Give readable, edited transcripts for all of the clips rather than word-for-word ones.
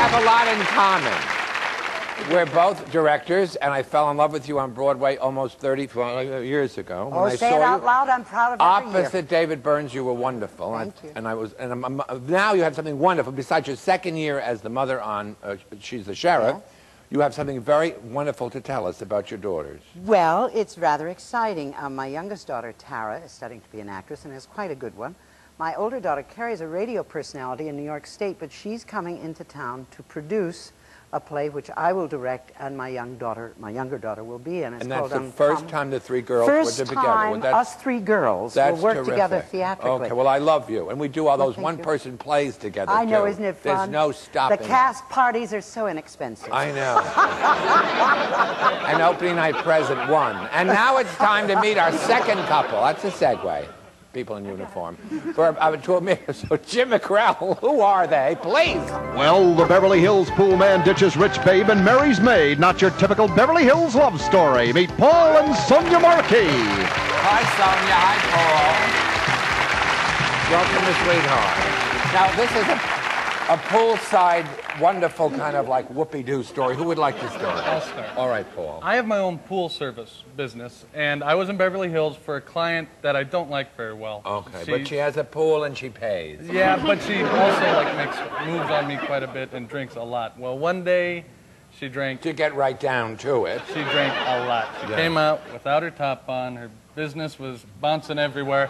have a lot in common. We're both directors, and I fell in love with you on Broadway almost 34 years ago. When I say it out loud, I'm proud of every year. Opposite David Burns, you were wonderful. Thank you. And now you have something wonderful. Besides your second year as the mother on She's the Sheriff, you have something very wonderful to tell us about your daughters. Well, it's rather exciting. My youngest daughter, Tara, is studying to be an actress and is quite a good one. My older daughter, Carrie, is a radio personality in New York State, but she's coming into town to produce a play which I will direct, and my younger daughter will be in. It's and that's called, the first time the three girls were together. First time us three girls will work terrific. together theatrically. Okay, well, I love you. And we do all those one-person plays together, I know, too. isn't it fun? There's no stopping. The cast parties are so inexpensive. I know. And opening night present one. And now it's time to meet our second couple. That's a segue. People in uniform. So Jim McCrell, who are they? Please. Well, the Beverly Hills pool man ditches rich babe and marries maid. Not your typical Beverly Hills love story. Meet Paul and Sonia Marquis. Hi, Sonia. Hi, Paul. Welcome to Sweetheart. Now, this is a poolside, wonderful kind of like whoopee-doo story. Who would like to start? I'll start. All right, Paul. I have my own pool service business, and I was in Beverly Hills for a client that I don't like very well. Okay, but she has a pool and she pays. Yeah, but she also makes moves on me quite a bit and drinks a lot. Well, one day she drank. To get right down to it. She drank a lot. She came out without her top on. Her business was bouncing everywhere,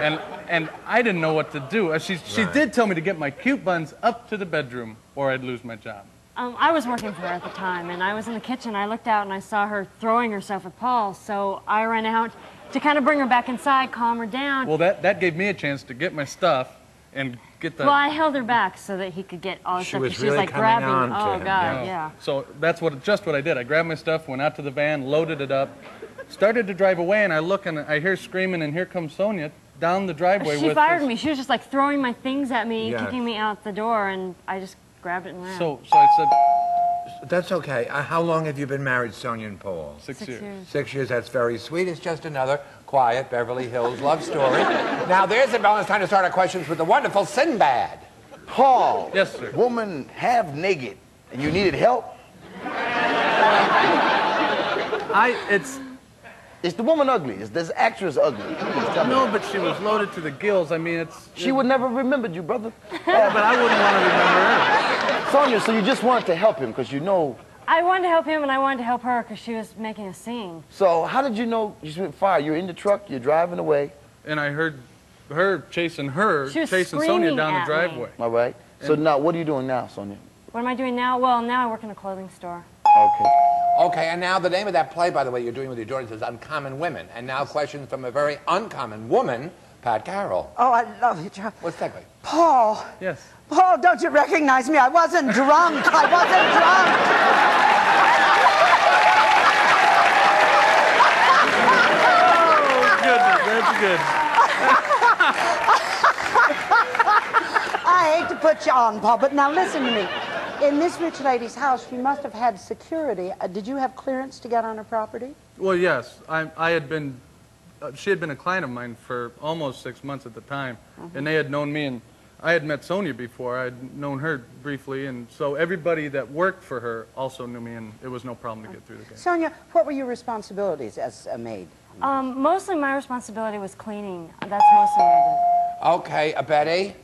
and I didn't know what to do. She did tell me to get my cute buns up to the bedroom or I'd lose my job. I was working for her at the time, and I was in the kitchen. I looked out and I saw her throwing herself at Paul, so I ran out to kind of bring her back inside, calm her down. Well, that gave me a chance to get my stuff and get the... Well, I held her back so that he could get all the stuff. Was she really was like coming grabbing. on to Oh him, God, yeah. So that's just what I did. I grabbed my stuff, went out to the van, loaded it up, started to drive away, and I look and I hear screaming, and here comes Sonia down the driveway. She fired me. She was just like throwing my things at me, kicking me out the door, and I just grabbed it and ran. So I said... That's okay. How long have you been married, Sonia and Paul? 6 years. 6 years, that's very sweet. It's just another quiet Beverly Hills love story. Now, there's a balance time to start our questions with the wonderful Sinbad. Paul. Yes, sir. Woman half naked, and you needed help? Is the woman ugly? Is this actress ugly? No, but she was loaded to the gills. I mean, She would never remembered you, brother. Yeah, but I wouldn't want to remember her. Sonia, so you just wanted to help him because you know... I wanted to help him, and I wanted to help her because she was making a scene. So how did you know you went fire? You're in the truck, you're driving away. And I heard her chasing Sonia screaming down the at driveway. All right. So now, what are you doing now, Sonia? What am I doing now? Well, now I work in a clothing store. Okay. Okay, and now the name of that play, by the way, you're doing with your daughters is Uncommon Women. And now questions from a very uncommon woman, Pat Carroll. Oh, I love you, John. What's that? Paul. Yes. Paul, don't you recognize me? I wasn't drunk. I wasn't drunk. Oh, goodness, that's good. I hate to put you on, Paul, but now listen to me. In this rich lady's house, she must have had security. Did you have clearance to get on her property? Well, yes. I had been... she had been a client of mine for almost 6 months at the time, and they had known me, and I had met Sonia before. I had known her briefly, and so everybody that worked for her also knew me, and it was no problem to get through the gate. Sonia, what were your responsibilities as a maid? Mostly my responsibility was cleaning. That's mostly what I did. Okay, Betty,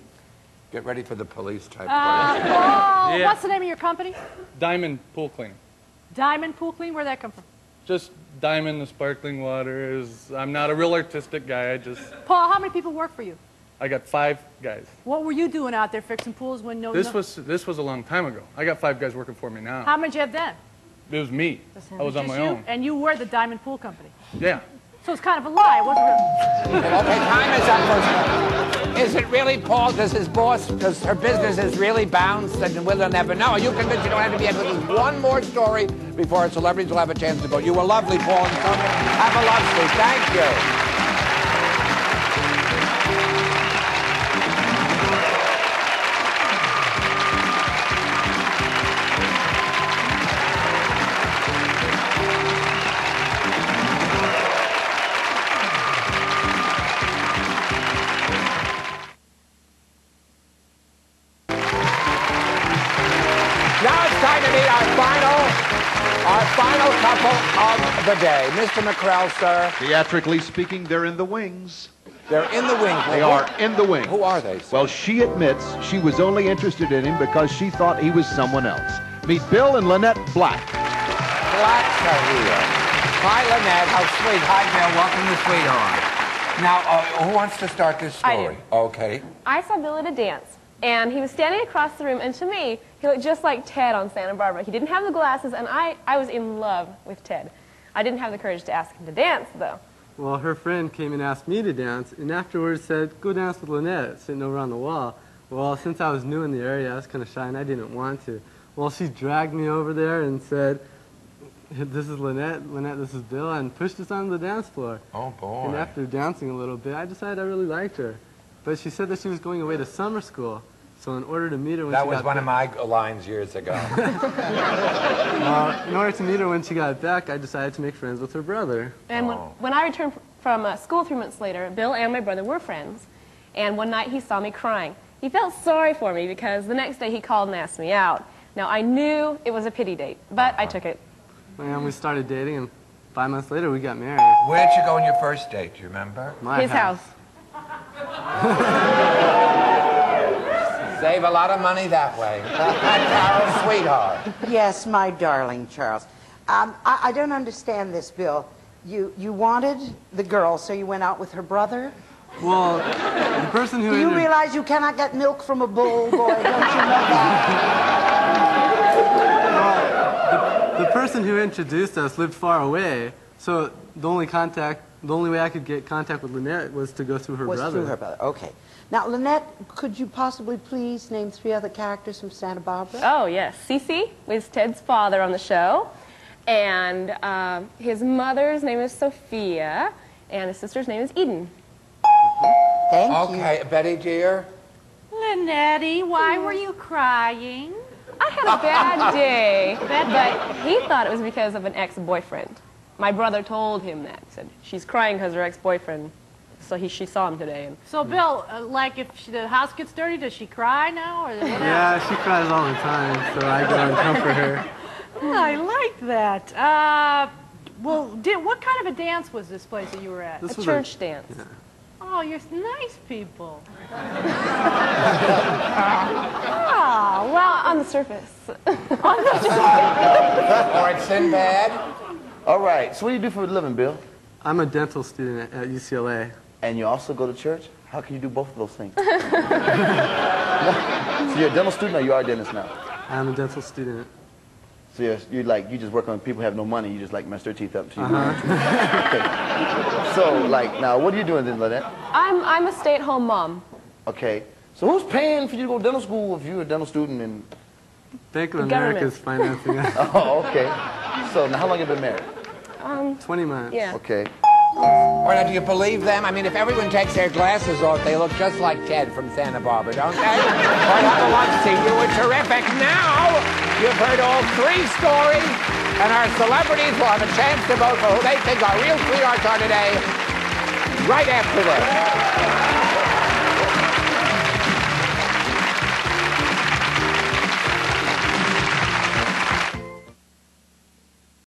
get ready for the police type question. Paul, Yeah. what's the name of your company? Diamond Pool Cleaning. Diamond Pool Clean? Where'd that come from? Just diamond, the sparkling waters. I'm not a real artistic guy. Paul, how many people work for you? I got 5 guys. What were you doing out there fixing pools when This was a long time ago. I got 5 guys working for me now. How many did you have then? It was me. I was on my Just you? own. And you were the Diamond Pool Company. Yeah. So it's kind of a lie. It wasn't real. Okay, time is up. Is it really, Paul? Does her business is really bounced and we'll never know? Are you convinced you don't have to be able to do one more story before our celebrities will have a chance to go? You were lovely, Paul and Sonia. Have a lovely. Thank you. of the day. Mr. McCrell, sir. Theatrically speaking, they're in the wings. They're in the wings. They are in the wings. Who are they, sir? Well, she admits she was only interested in him because she thought he was someone else. Meet Bill and Lynette Black. Blacks are here. Hi, Lynette. How sweet. Hi, Bill. Welcome to Sweetheart. Now, who wants to start this story? I do. Okay. I saw Bill at a dance, and he was standing across the room, and to me, he looked just like Ted on Santa Barbara. He didn't have the glasses, and I was in love with Ted. I didn't have the courage to ask him to dance, though. Well, her friend came and asked me to dance, and afterwards said, go dance with Lynette, sitting over on the wall. Well, since I was new in the area, I was kind of shy, and I didn't want to. Well, she dragged me over there and said, this is Lynette, this is Bill, and pushed us on the dance floor. Oh, boy. And after dancing a little bit, I decided I really liked her. But she said that she was going away to summer school, so in order to meet her when That she was got one of back, my lines years ago. in order to meet her when she got back, I decided to make friends with her brother. And when I returned from school 3 months later, Bill and my brother were friends. And one night he saw me crying. He felt sorry for me because the next day he called and asked me out. Now, I knew it was a pity date, but I took it. And we started dating, and 5 months later, we got married. Where'd you go on your first date? Do you remember? His house. Save a lot of money that way. Carol's sweetheart. Yes, my darling Charles. I don't understand this, Bill. You wanted the girl, so you went out with her brother? Well, the person who... Do you realize you cannot get milk from a bull, boy? Don't you know that? The person who introduced us lived far away, so the only way I could get contact with Lynette was to go through her brother. Through her brother, okay. Now, Lynette, could you possibly please name 3 other characters from Santa Barbara? Oh, yes. Cece was Ted's father on the show. And his mother's name is Sophia, and his sister's name is Eden. Thank you. Okay, Betty, dear. Lynette, why were you crying? I had a bad day, but he thought it was because of an ex-boyfriend. My brother told him that. He said, she's crying because her ex-boyfriend, so she saw him today. And So, Bill, like if the house gets dirty, does she cry now? Or what Yeah, she cries all the time, so I go and comfort her. I like that. Well, what kind of a dance was this place that you were at? This a was church dance. Yeah. Oh, you're nice people. Ah, well, On the surface. All right, Sinbad. All right, so what do you do for a living, Bill? I'm a dental student at UCLA. And you also go to church? How can you do both of those things? So you're a dental student or you are a dentist now? I'm a dental student. So you just work on people who have no money, you just like mess their teeth up to you. Okay. So now what are you doing then, Lynette? I'm a stay-at-home mom. Okay. So who's paying for you to go to dental school if you're a dental student and... Bank of The America government. is financing us. Oh, okay. So now how long have you been married? 20 months. Yeah. Okay. All right, now, do you believe them? I mean, if everyone takes their glasses off, they look just like Ted from Santa Barbara, don't they? All right, have a lunch scene. You were terrific. Now, you've heard all 3 stories, and our celebrities will have a chance to vote for who they think our real sweethearts are today, right after this.